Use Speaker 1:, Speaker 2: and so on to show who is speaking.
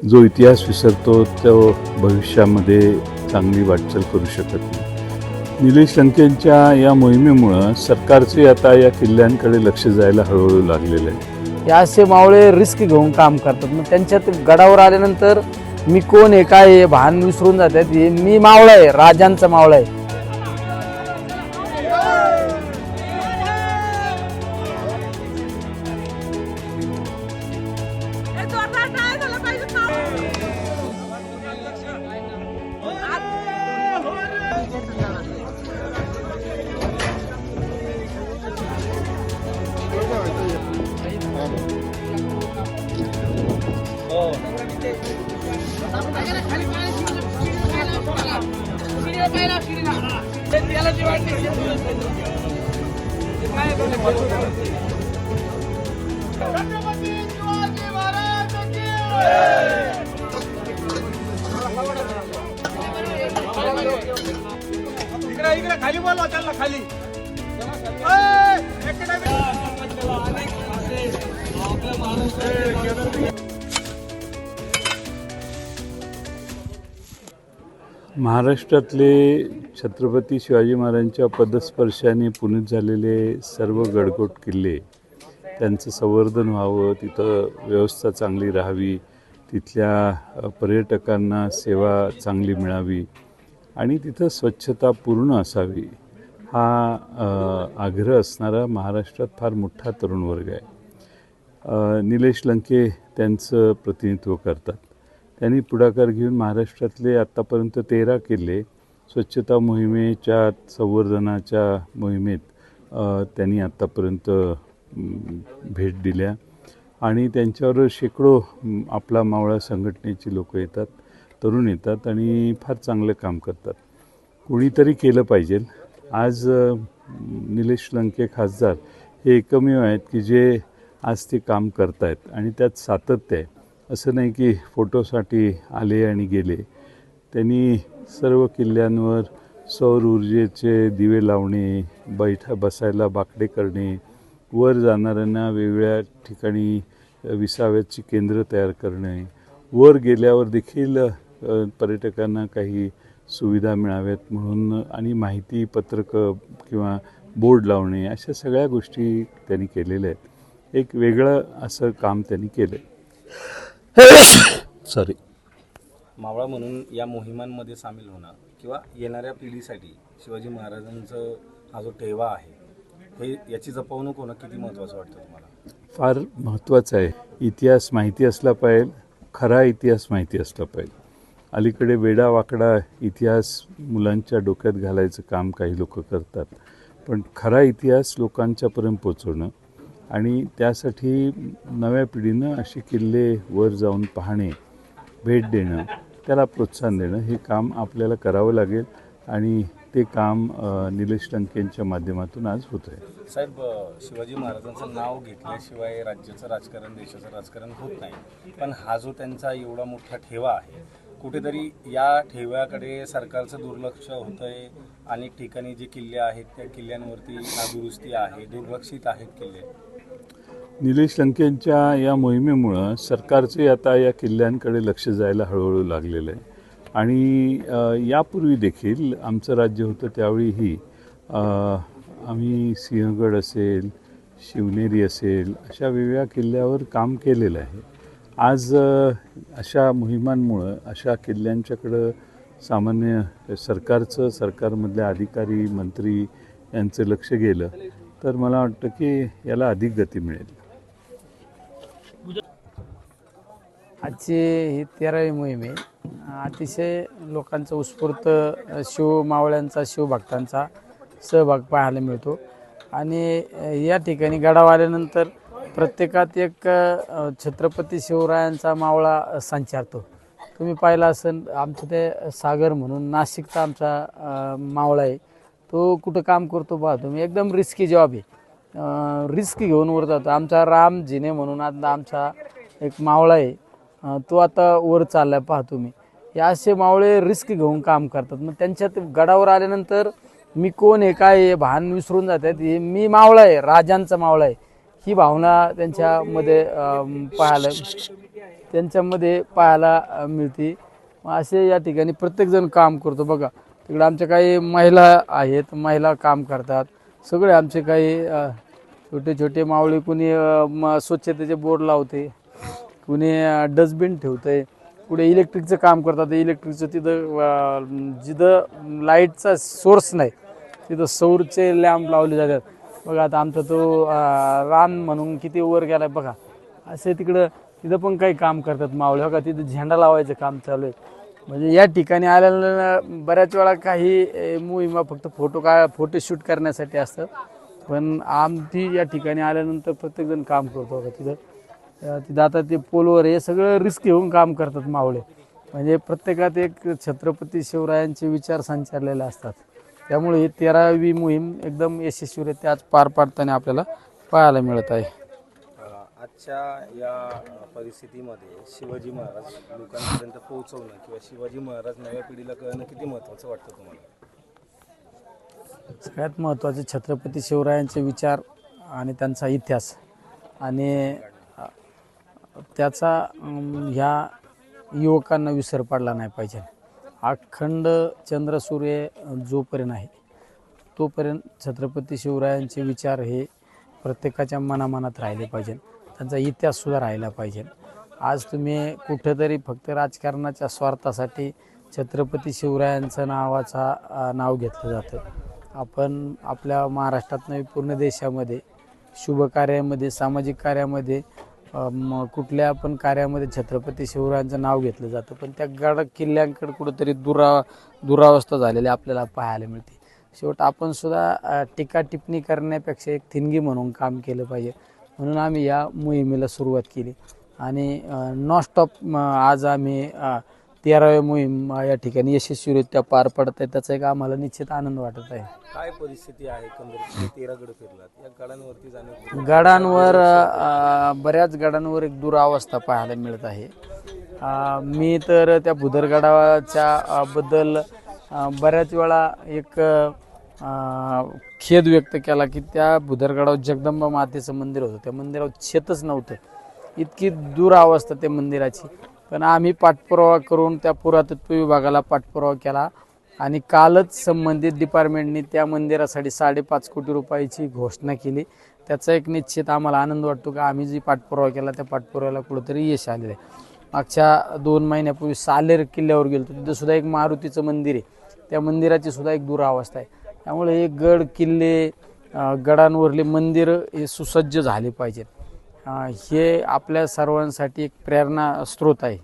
Speaker 1: जो इतिहास विसरतो तो भविष्यामध्ये चांगली वाटचाल करू शकत नाही. निलेश लंकेंच्या या मोहिमेमुळं सरकारचे आता या किल्ल्यांकडे लक्ष जायला हळूहळू लागलेलं आहे.
Speaker 2: हे असे मावळे रिस्क घेऊन काम करतात. मग त्यांच्यात गडावर आल्यानंतर मी कोण आहे काय आहे भान विसरून जातात. मी मावळा आहे, राजांचा मावळा आहे.
Speaker 3: खाली बोलवा त्याला खाली.
Speaker 1: महाराष्ट्रातले छत्रपती शिवाजी महाराजांच्या पदस्पर्शाने पुनीत झालेले सर्व गडकोट किल्ले त्यांचं संवर्धन व्हावं, तिथं व्यवस्था चांगली राहावी, तिथल्या पर्यटकांना सेवा चांगली मिळावी आणि तिथं स्वच्छता पूर्ण असावी हा आग्रह असणारा महाराष्ट्रात फार मोठा तरुण वर्ग आहे. निलेश लंके त्यांचं प्रतिनिधित्व करतात. त्यांनी पुढाकार घेऊन महाराष्ट्रातले आत्तापर्यंत 13 किल्ले स्वच्छता मोहिमेच्या संवर्धनाच्या मोहिमेत त्यांनी आत्तापर्यंत भेट दिल्या आणि त्यांच्यावर शेकडो आपला मावळा संघटनेची लोक येतात, तरुण येतात आणि फार चांगलं काम करतात. कुणीतरी केलं पाहिजे. आज निलेश लंके खासदार हे एकमेव आहेत की जे आज ते काम करत आहेत आणि त्यात सातत्य आहे. असं नाही की फोटोसाठी आले आणि गेले. त्यांनी सर्व किल्ल्यांवर सौर ऊर्जेचे दिवे लावणे, बसायला बाकडे करणे, वर जाणाऱ्यांना वेगवेगळ्या ठिकाणी विसाव्याची केंद्र तयार करणे, वर गेल्यावर देखील पर्यटकांना काही सुविधा मिळाव्यात म्हणून आणि माहिती पत्रकं किंवा बोर्ड लावणे, अशा सगळ्या गोष्टी त्यांनी केलेल्या आहेत. एक वेगळं असं काम त्यांनी केलं आहे. सॉरी.
Speaker 4: मावळा म्हणून या मोहिमांमध्ये सामील होणं किंवा येणाऱ्या पिढीसाठी शिवाजी महाराजांचं हा जो ठेवा आहे हे याची जपवणूक होणं किती महत्त्वाचं वाटतं तुम्हाला?
Speaker 1: फार महत्त्वाचं आहे. इतिहास माहिती असला पाहिजे, खरा इतिहास माहिती असला पाहिजे. अलीकडे वेडावाकडा इतिहास मुलांच्या डोक्यात घालायचं काम काही लोक करतात, पण खरा इतिहास लोकांच्यापर्यंत पोचवणं आणि त्यासाठी नव्या पिढीनं असे किल्ले वर जाऊन पाहणे, भेट देणं, त्याला प्रोत्साहन देणं हे काम आपल्याला करावं लागेल आणि ते काम निलेश लंकेंच्या माध्यमातून आज होत आहे.
Speaker 4: साहेब, शिवाजी महाराजांचं नाव घेतल्याशिवाय राज्याचं राजकारण, देशाचं राजकारण होत नाही, पण हा जो त्यांचा एवढा मोठा ठेवा आहे, कुठेतरी या ठेव्याकडे सरकारचं दुर्लक्ष होतं आहे. अनेक ठिकाणी जे किल्ले आहेत त्या किल्ल्यांवरती नादुरुस्ती आहे, दुर्लक्षित आहेत किल्ले.
Speaker 1: निलेश लंकेंच्या या मोहिमेमुळं सरकारचे आता या किल्ल्यांकडे लक्ष जायला हळूहळू लागलेलं आहे आणि यापूर्वी देखील आमचं राज्य होतं त्यावेळीही आम्ही सिंहगड असेल, शिवनेरी असेल, अशा वेगवेगळ्या किल्ल्यावर काम केलेलं आहे. आज अशा मोहिमांमुळं अशा किल्ल्यांच्याकडं सामान्य सरकारमधल्या अधिकारी, मंत्री यांचं लक्ष गेलं तर मला वाटतं की याला अधिक गती मिळेल.
Speaker 2: आजची ही 13वी मोहीम आहे. अतिशय लोकांचा उत्स्फूर्त शिवमावळ्यांचा, शिवभक्तांचा सहभाग पाहायला मिळतो आणि या ठिकाणी गडावर आल्यानंतर प्रत्येकात एक छत्रपती शिवरायांचा मावळा संचारतो. तुम्ही पाहिला असेल, आमचं ते सागर म्हणून नाशिकचा आमचा मावळा आहे, तो कुठं काम करतो पहा तुम्ही. एकदम रिस्की जॉब आहे, रिस्क घेऊन वर जातो. आमचा राम जिने म्हणून आता आमचा एक मावळा आहे, तो आता वर चाललाय पहा तुम्ही. हे असे मावळे रिस्क घेऊन काम करतात. मग त्यांच्यात गडावर आल्यानंतर मी कोण आहे काय आहे भान विसरून जातात. मी मावळा आहे, राजांचा मावळा आहे, ही भावना त्यांच्यामध्ये पाहायला त्यांच्यामध्ये पाहायला मिळते. असे या ठिकाणी प्रत्येकजण काम करतो. बघा तिकडे आमच्या काही महिला आहेत, महिला काम करतात. सगळे आमचे काही छोटे छोटे मावळे, कुणी स्वच्छतेचे बोर्ड लावते, कुणी डस्टबिन ठेवतंय, पुढे इलेक्ट्रिकचं काम करतात. इलेक्ट्रिकचं तिथं जिथं लाईटचा सोर्स नाही तिथं सौरचे लॅम्प लावले जातात. बघा आता आमचा तो रान म्हणून किती वर गेला बघा. असे तिथं पण काही काम करतात मावळे. बघा तिथं झेंडा लावायचं काम चालू आहे. म्हणजे या ठिकाणी आलेल्या बऱ्याच वेळा काही मोहिमा फक्त फोटोशूट करण्यासाठी असतात, पण आमची या ठिकाणी आल्यानंतर प्रत्येकजण काम करतो. बघा तिथं आता ते पोलवर हे सगळं रिस्क घेऊन काम करतात मावळे. म्हणजे प्रत्येकात एक छत्रपती शिवरायांचे विचार संचारलेले असतात. त्यामुळे ही 13वी मोहीम एकदम यशस्वीरित्या आज पार पाडताना आपल्याला पाहायला मिळत आहे.
Speaker 4: आजच्या या परिस्थितीमध्ये शिवाजी महाराज लोकांपर्यंत पोहोचवणं किंवा शिवाजी महाराज नव्या पिढीला कळणं किती महत्त्वाचं वाटतं तुम्हाला?
Speaker 2: सगळ्यात महत्त्वाचे छत्रपती शिवरायांचे विचार आणि त्यांचा इतिहास आणि त्याचा ह्या युवकांना विसर पडला नाही पाहिजे. अखंड चंद्रसूर्य जोपर्यंत आहे तोपर्यंत छत्रपती शिवरायांचे विचार हे प्रत्येकाच्या मनामनात राहिले पाहिजे. त्यांचा इतिहाससुद्धा राहिला पाहिजे. आज तुम्ही कुठेतरी फक्त राजकारणाच्या स्वार्थासाठी छत्रपती शिवरायांचं नाव घेतलं जातं. आपण आपल्या महाराष्ट्रात नाही पूर्ण देशामध्ये शुभ कार्यामध्ये, सामाजिक कार्यामध्ये, कुठल्या पण कार्यामध्ये छत्रपती शिवरायांचं नाव घेतलं जातं. पण त्या गड किल्ल्यांकडे कुठंतरी दुरावस्था झालेली आपल्याला पाहायला मिळते. शेवट आपण सुद्धा टीका टिप्पणी करण्यापेक्षा एक थिनगी म्हणून काम केलं पाहिजे. म्हणून आम्ही या मोहिमेला सुरुवात केली आणि नॉनस्टॉप आज आम्ही 13वी मोहीम या ठिकाणी यशस्वीरित्या पार पडत आहे. त्याचा एक आम्हाला निश्चित आनंद वाटत आहे.
Speaker 4: काय परिस्थिती आहे एकंदरीत? 13 गड फिरलात, या गडांवरती जाणे
Speaker 2: गडांवर बऱ्याच गडांवर एक दुरावस्था पाहायला मिळत आहे. मी तर त्या भुदरगडाच्या बद्दल बऱ्याच वेळा एक खेद व्यक्त केला की त्या भुदरगडावर जगदंबा मातेचं मंदिर होतं, त्या मंदिरावर छतच नव्हतं. इतकी दुरावस्था त्या मंदिराची. पण आम्ही पाठपुरावा करून त्या पुरातत्व विभागाला पाठपुरावा केला आणि कालच संबंधित डिपार्टमेंटने त्या मंदिरासाठी 5.5 कोटी रुपयाची घोषणा केली. त्याचा एक निश्चित आम्हाला आनंद वाटतो की आम्ही जी पाठपुरावा केला त्या पाठपुराव्याला कुठंतरी यश आलेलं आहे. मागच्या 2 महिन्यापूर्वी सालेर किल्ल्यावर गेलो तिथं सुद्धा एक मारुतीचं मंदिर आहे. त्या मंदिराची सुद्धा एक दुरावस्था आहे. त्यामुळे हे गड किल्ले, गडांवरले मंदिर हे सुसज्ज झाले पाहिजेत. हे आपल्या सर्वांसाठी एक प्रेरणा स्रोत आहे.